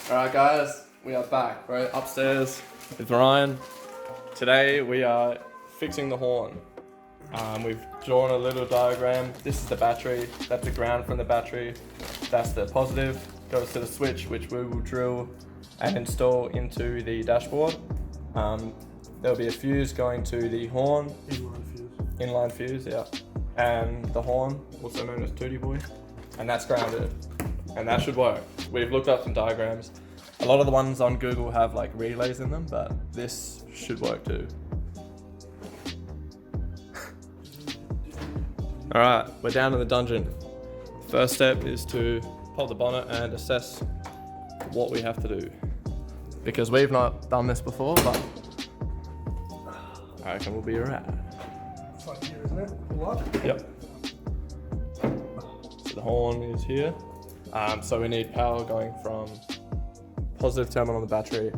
Alright guys, we are back. We're upstairs with Ryan. Today we are fixing the horn. We've drawn a little diagram. This is the battery, that's the ground from the battery. That's the positive, goes to the switch which we will drill and install into the dashboard. There'll be a fuse going to the horn. Inline fuse, yeah. And the horn, also known as Tootie Boy. And that's grounded. And that should work. We've looked up some diagrams. A lot of the ones on Google have like relays in them, but this should work too. Alright, we're down in the dungeon. First step is to pop the bonnet and assess what we have to do. Because we've not done this before, but I reckon we'll be alright. It's like here, isn't it? Pull up? Yep. So the horn is here. So we need power going from positive terminal on the battery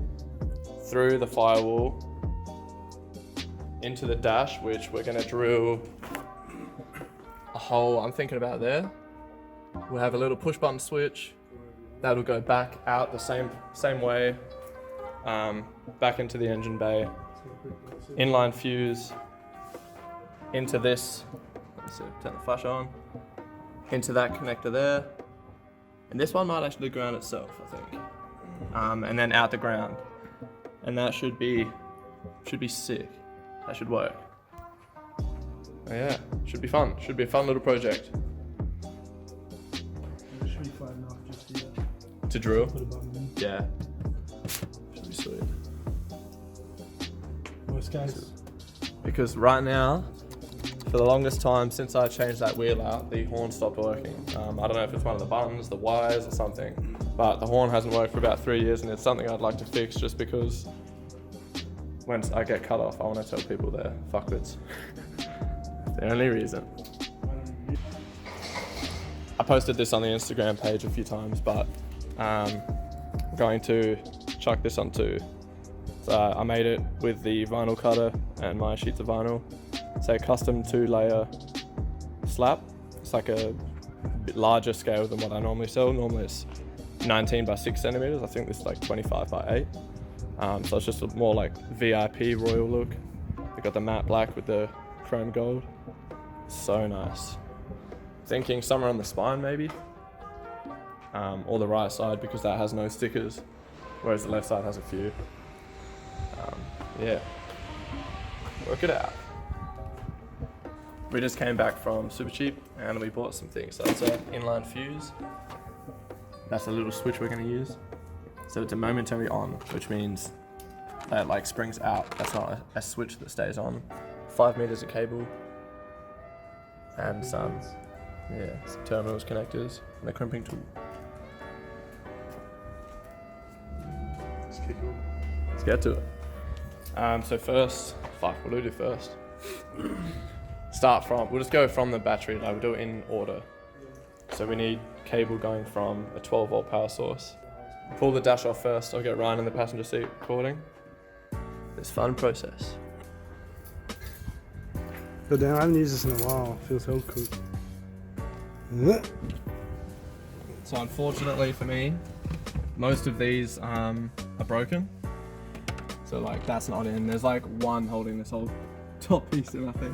through the firewall into the dash, which we're gonna drill a hole, I'm thinking about there. We'll have a little push button switch that'll go back out the same way, back into the engine bay, inline fuse into this, let's see, turn the flash on, into that connector there. And this one might actually ground itself, I think. And then out the ground. And that should be sick. That should work. Oh yeah, should be fun. Should be a fun little project. It should be fun enough just here. To drill? Put a button in. Yeah. Should be sweet. Worst case. Because right now, for the longest time since I changed that wheel out, the horn stopped working. I don't know if it's one of the buttons, the wires or something, but the horn hasn't worked for about 3 years and it's something I'd like to fix just because when I get cut off, I want to tell people they're fuckwits. The only reason. I posted this on the Instagram page a few times, but I'm going to chuck this onto. So I made it with the vinyl cutter and my sheets of vinyl. It's a custom 2-layer slab. It's like a bit larger scale than what I normally sell. Normally it's 19 by 6 centimeters. I think this is like 25 by 8. So it's just a more like VIP royal look. They got the matte black with the chrome gold. So nice. Thinking somewhere on the spine maybe. Or the right side because that has no stickers. Whereas the left side has a few. Yeah. Work it out. We just came back from Super Cheap and we bought some things. So that's an inline fuse. That's a little switch we're going to use. So it's a momentary on, which means that like springs out. That's not a switch that stays on. 5 meters of cable and some terminals, connectors, and a crimping tool. Let's get to it. So first, we'll do first. We'll just go from the battery, like we'll do it in order. So we need cable going from a 12 volt power source. Pull the dash off first, I'll get Ryan in the passenger seat recording. This fun process. But damn, I haven't used this in a while. It feels so cool. So unfortunately for me, most of these are broken. So like that's not in. There's like one holding this whole top piece in, I think.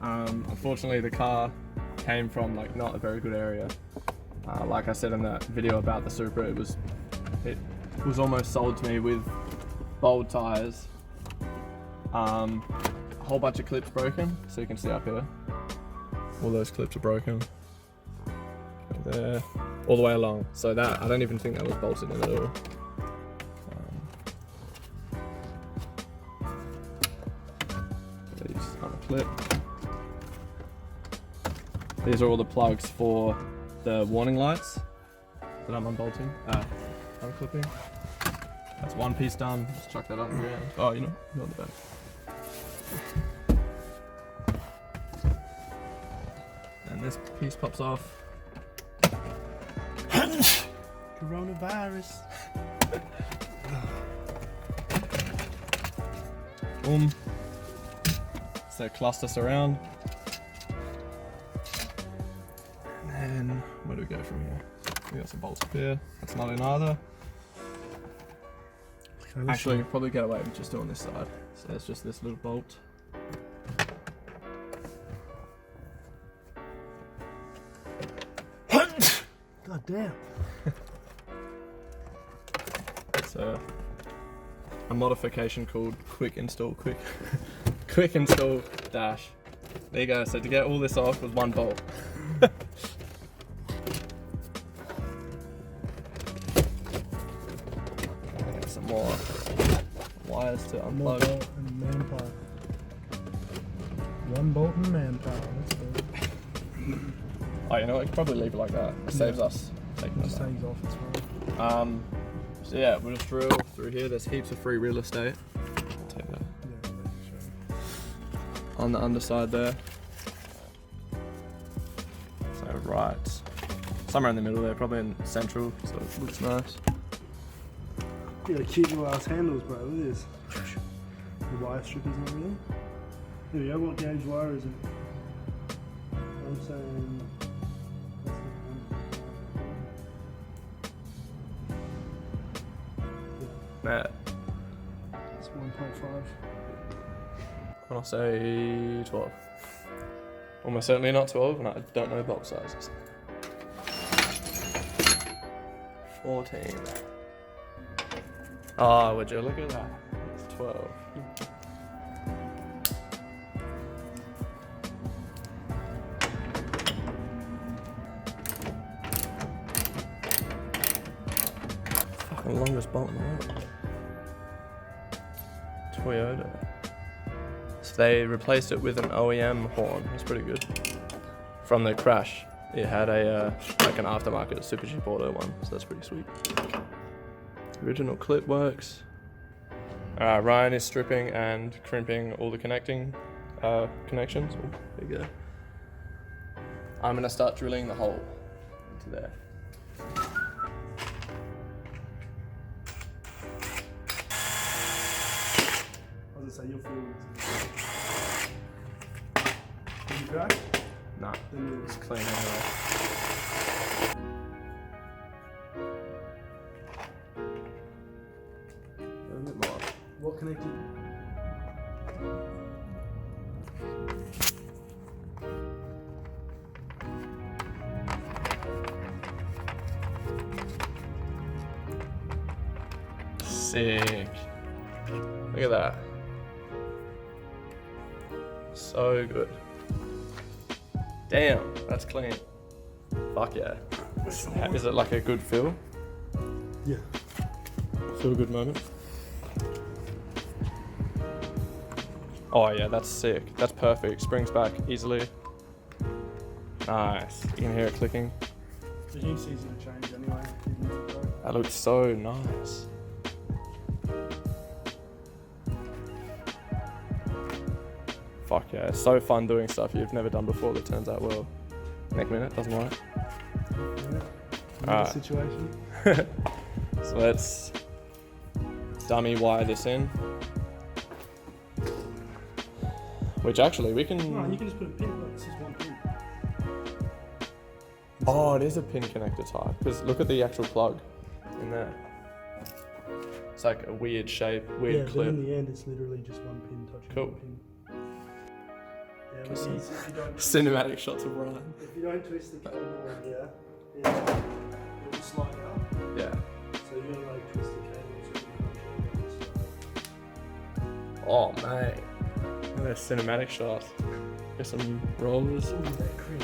Unfortunately the car came from like not a very good area. Like I said in that video about the Supra, it was almost sold to me with bold tires. A whole bunch of clips broken, so you can see up here. All those clips are broken. There, all the way along. So that, I don't even think that was bolted in at all. These on a clip. These are all the plugs for the warning lights that I'm unbolting, unclipping. That's one piece done. Just chuck that on the ground. Oh, you know the back. And this piece pops off. Coronavirus. Boom. So cluster surround. And then where do we go from here? We got some bolts up here. That's not in either. Actually, you probably get away with just doing this side. So there's just this little bolt. God damn. It's a modification called quick install dash. There you go. So to get all this off with one bolt. Some more wires to More unplug. bolt and manpower. One bolt and manpower. That's good. Oh, you know what? You can probably leave it like that. It saves us taking It it just out. hangs off as well. So yeah, we'll just drill through here. There's heaps of free real estate. I'll take that. Yeah, sure. On the underside there. So right, somewhere in the middle there, probably in central, so it looks nice. Yeah, cute little ass handles, bro. Look at this. The wire strippers and everything. Here we go. What gauge wire is it? I'm saying. Matt, It's 1.5. I'll say 12. Almost certainly not 12, and I don't know box sizes. 14. Oh, would you look at that? It's 12. Fucking longest bolt in the world. Toyota. So they replaced it with an OEM horn. It's pretty good. From the crash, it had a like an aftermarket super cheap auto one, so that's pretty sweet. Original clip works. Ryan is stripping and crimping all the connections. Oh, there you go. I'm gonna start drilling the hole into there. I was gonna say, you'll feel this. Did you crack? Nah, Then you'll it's clean anyway. A bit more. What connected? Sick. Look at that. So good. Damn, that's clean. Fuck yeah. Is it like a good feel? Yeah. Feel good moment? Oh yeah, that's sick. That's perfect. Springs back easily. Nice. You can hear it clicking. The heat's easy to change anyway. Even if it's broke. That looks so nice. Fuck yeah, it's so fun doing stuff you've never done before that turns out well. Neck minute, doesn't work. Yeah. Alright. Situation. So let's dummy wire this in. Which actually we can... No, you can just put a pin. Look, it's just one pin. Oh, it is a pin connector type. Because look at the actual plug in there. It's like a weird shape, weird But clip. in the end, it's literally just one pin touching Cool. one pin. Yeah, Just but if you don't, Cinematic shots of Ryan. if you don't twist the cable on here, it'll slide out. Yeah. So you gotta like twist the cable so you can control it. Oh, mate. Look at those cinematic shots. Get some rollers. Ooh, that creep.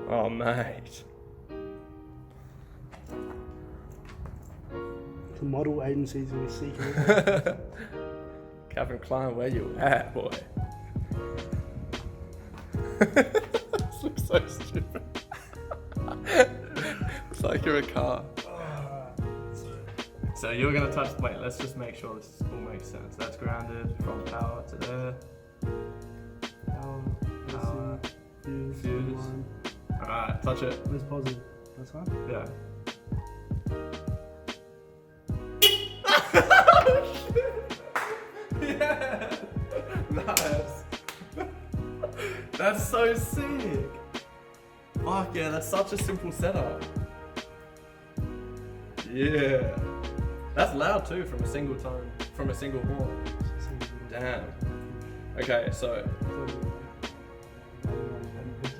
Oh, mate. The model agencies will be seeking it. Calvin Klein, where you at, boy? This looks so stupid. It's like you're a car. So you're gonna touch. Wait, let's just make sure this all makes sense. That's grounded from power to there. Power. Fuse. Fuse. Line. Alright, touch it. Where's positive? That's fine. Yeah. Yeah. Nice. That's so sick. Fuck yeah, that's such a simple setup. Yeah. That's loud too from a single tone, from a single horn. Damn. Okay, so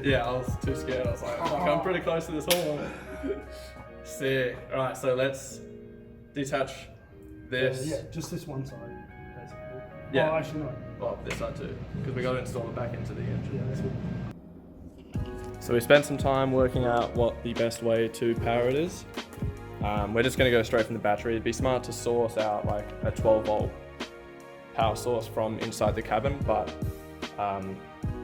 yeah, I was too scared. I was like, fuck, I'm pretty close to this horn. Sick. Alright, so let's detach this. Yeah, just this one side, basically. Yeah. Oh, actually, no. Well, this side too, because we got to install it back into the engine. Yeah, that's good. So we spent some time working out what the best way to power it is. We're just going to go straight from the battery. It'd be smart to source out like a 12 volt power source from inside the cabin, but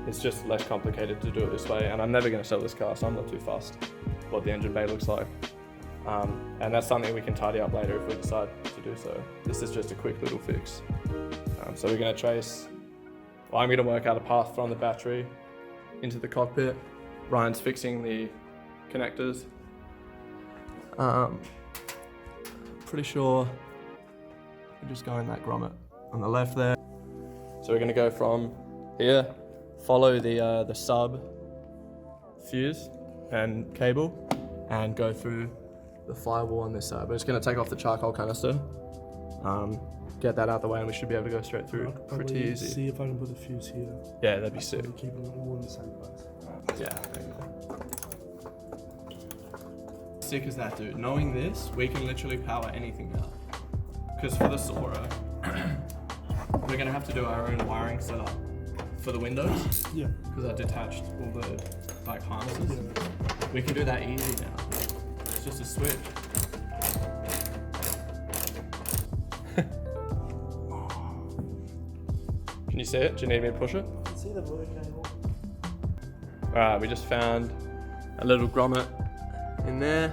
it's just less complicated to do it this way. And I'm never going to sell this car, so I'm not too fussed what the engine bay looks like. And that's something we can tidy up later if we decide to do so. This is just a quick little fix. So we're going to trace, well, I'm going to work out a path from the battery into the cockpit. Ryan's fixing the connectors. Pretty sure we're just going that grommet on the left there. So we're going to go from here, follow the sub fuse and cable, and go through the firewall on this side. We're just going to take off the charcoal canister, get that out the way, and we should be able to go straight through pretty easy. See if I can put the fuse here. Yeah, that'd be sick. Keep them all in the same place. Yeah, there you go. Sick as that, dude. Knowing this, we can literally power anything now. Because for the Supra, we're gonna have to do our own wiring setup for the windows. Yeah. Because I detached all the like harnesses. Yeah. We can do that easy now. It's just a switch. Can you see it? Do you need me to push it? I can see the blue cable. Alright, we just found a little grommet in there.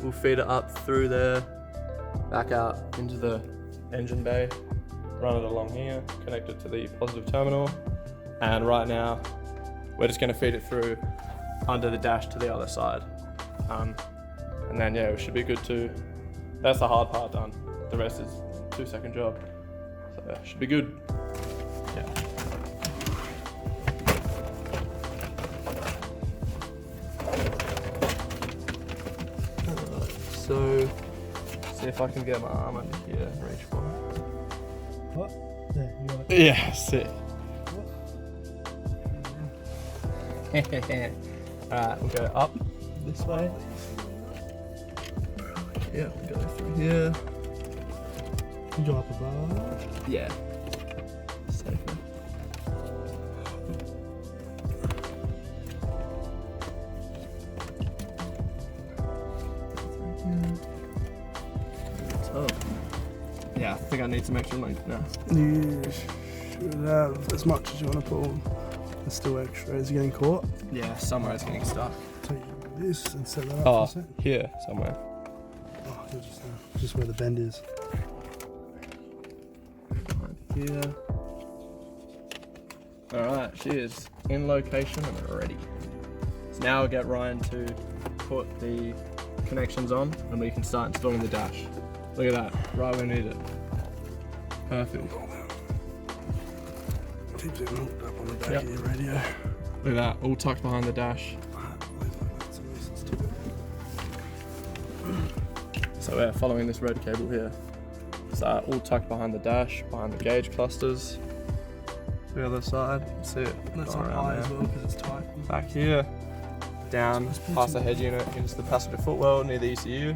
We'll feed it up through there, back out into the engine bay, run it along here, connect it to the positive terminal, and right now we're just going to feed it through under the dash to the other side. And then yeah, we should be good to, that's the hard part done. The rest is a 2-second job. So yeah, should be good. Yeah. So, see if I can get my arm under here and reach for it. What? There, you got it. Yeah, sick. Alright, we'll go up this way. Yeah, we'll go through here. You go up above. Yeah. Safer. Yeah, I think I need some extra length now. You should have as much as you want to pull. There's still extra. Is it getting caught? Yeah, somewhere it's getting stuck. Take this and set that up Oh, for a sec. here, somewhere. Oh, just where the bend is. Right here. Alright, she is in location and ready. So now I'll get Ryan to put the connections on and we can start installing the dash. Look at that, right where we need it. Perfect. Keeps it hooked up on the back Yep. of your radio. Look at that, all tucked behind the dash. So we're following this red cable here. So all tucked behind the dash, behind the gauge clusters. The other side, you can see it. That's going on around high there. as well because it's tight. Back here, down past the head unit into the passenger footwell near the ECU,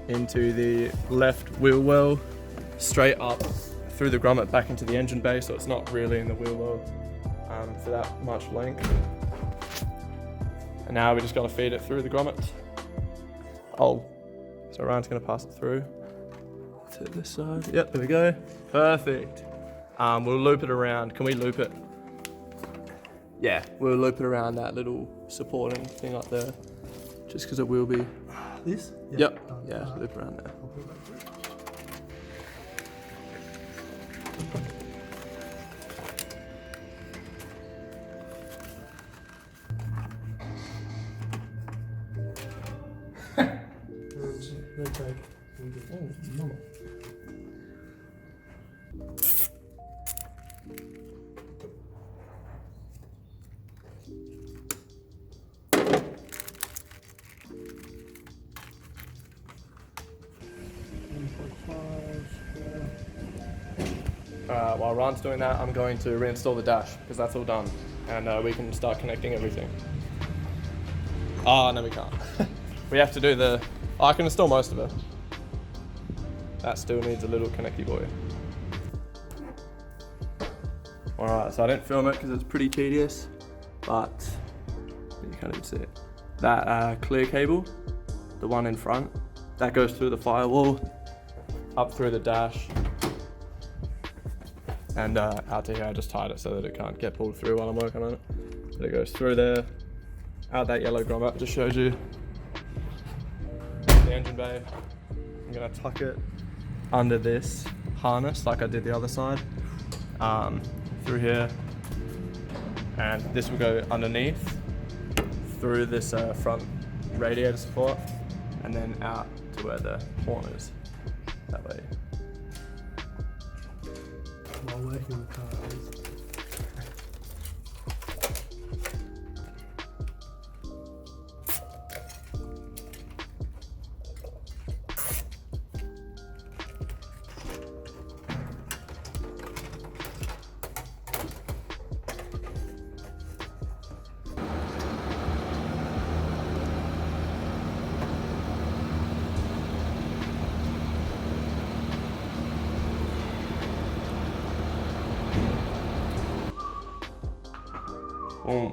into the left wheel well, straight up through the grommet back into the engine bay, so it's not really in the wheel well for that much length. And now we just got to feed it through the grommet. Oh, so Ryan's going to pass it through to this side. Yep, there we go. Perfect. We'll loop it around. Can we loop it? Yeah, we'll loop it around that little supporting thing up there, just because it will be. This? Yep. Yeah, loop around there. I'll put it back through. Red tag. while Ron's doing that, I'm going to reinstall the dash because that's all done, and we can start connecting everything. Oh, no, we can't. We have to do the. Oh, I can install most of it. That still needs a little connecty boy. Alright, so I didn't film it because it's pretty tedious, but you can't even see it. That clear cable, the one in front, that goes through the firewall, up through the dash, and out to here. I just tied it so that it can't get pulled through while I'm working on it. But it goes through there, out that yellow grommet just showed you. The engine bay, I'm gonna tuck it under this harness like I did the other side, through here, and this will go underneath through this front radiator support and then out to where the horn is, that way. While working on the car. Boom.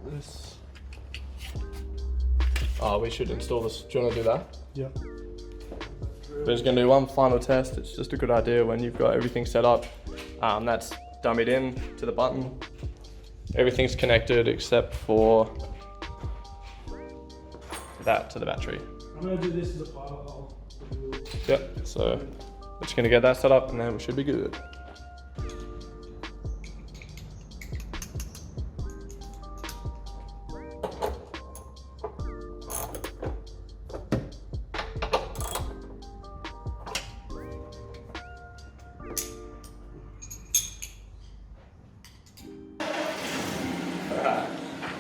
This. Oh, we should install this. Do you want to do that? Yeah. We're just going to do one final test. It's just a good idea when you've got everything set up. That's dummied in to the button. Everything's connected except for that to the battery. I'm going to do this as a firewall. Yep, so we're just going to get that set up and then we should be good.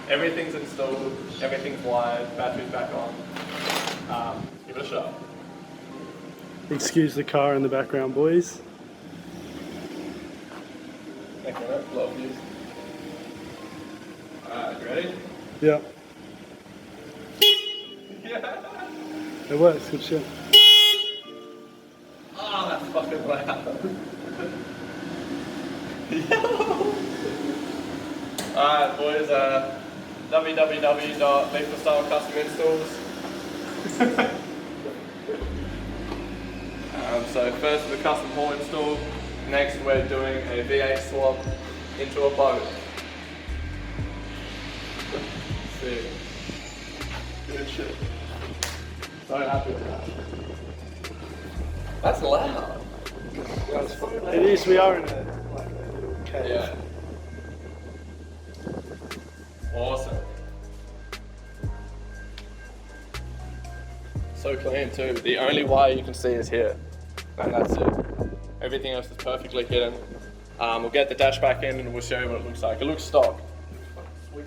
Everything's installed, everything's wired, battery's back on. Give it a shot. Excuse the car in the background, boys. Thank you, mate. Love you. Alright, you ready? Yeah. Yeah. It works, good shit. Oh, that's fucking loud. Alright, boys, www.leafstyle.custom-installs. So first the custom horn install, next we're doing a V8 swap into a boat. Sick. Good shit. So happy with that. That's loud. That's fucking loud. It is, we are in a little cave. Yeah. Awesome. So clean too. The only wire you can see is here. And that's it. Everything else is perfectly hidden. We'll get the dash back in and we'll show you what it looks like. It looks stock. Sweet.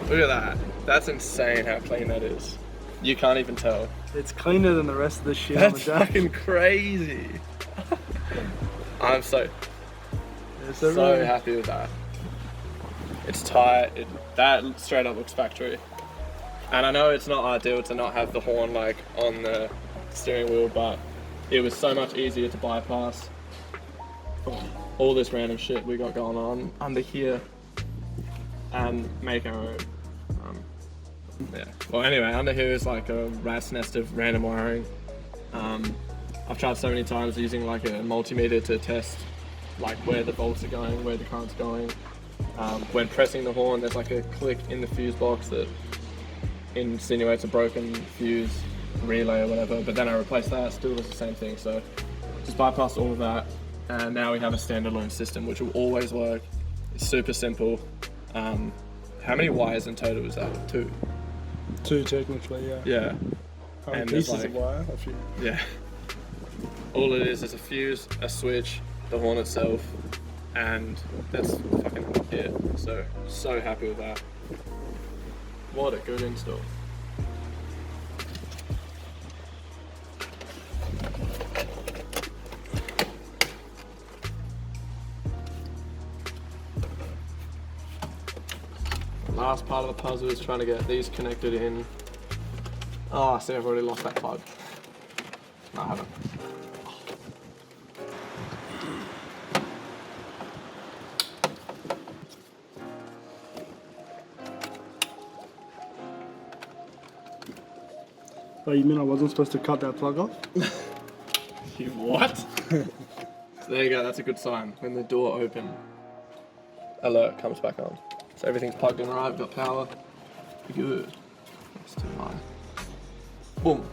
Look at that. That's insane how clean that is. You can't even tell. It's cleaner than the rest of the shit on the That's dash. fucking crazy. I'm so Really... happy with that. It's tight. That straight up looks factory. And I know it's not ideal to not have the horn like on the steering wheel, but it was so much easier to bypass all this random shit we got going on under here and make our own. Yeah. Well, anyway, under here is like a rat's nest of random wiring. I've tried so many times using like a multimeter to test like where the volts are going, where the current's going. When pressing the horn, there's like a click in the fuse box that insinuates a broken fuse relay or whatever, but then I replaced that, still does the same thing. So just bypassed all of that, and now we have a standalone system which will always work. It's super simple. How many wires in total is that? Two? Two technically, yeah. Yeah. How many And there's pieces of like- wire? A few. Yeah. All it is a fuse, a switch, the horn itself, and that's fucking it. So happy with that. What a good install. The last part of the puzzle is trying to get these connected in. Oh, I see I've already lost that plug. No, I haven't. Oh, you mean I wasn't supposed to cut that plug off? You what? So there you go, that's a good sign. When the door open, alert comes back on. So everything's plugged in right, we've got power. Good. That's too high. Boom.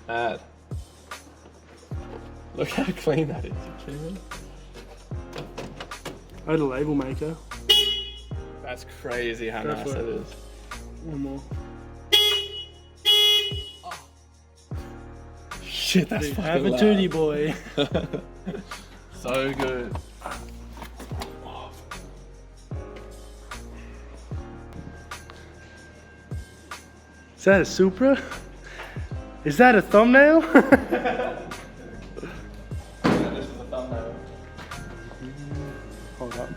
Add. Look how clean that is. You kidding me? I had a label maker. That's crazy how Go nice for that it. is. One more. Shit, that's fucking Have a loud. tootie, boy. So good. Is that a Supra? Is that a thumbnail? Yeah, this is the thumbnail. Hold up.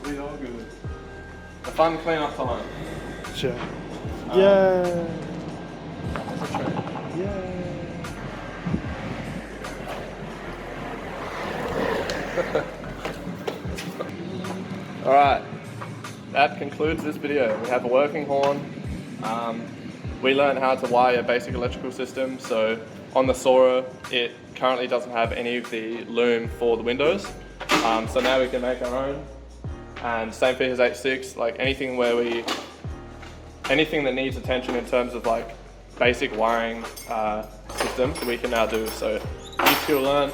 We all good. A fun clean-up time. Sure. Yeah. That's a trend. Yeah. Alright, that concludes this video. We have a working horn. We learned how to wire a basic electrical system. So on the Supra, it currently doesn't have any of the loom for the windows. So now we can make our own. And same for his H6, like anything that needs attention in terms of like basic wiring systems, we can now do. So new skill learned.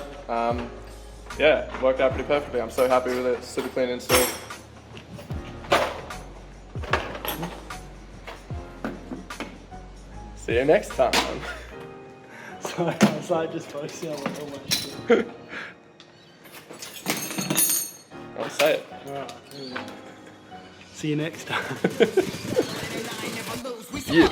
Yeah, worked out pretty perfectly. I'm so happy with it. Super clean install. See you next time. Sorry, I was like just focusing on like, all my shit. I'll say it. Alright. See you next time. Yeah.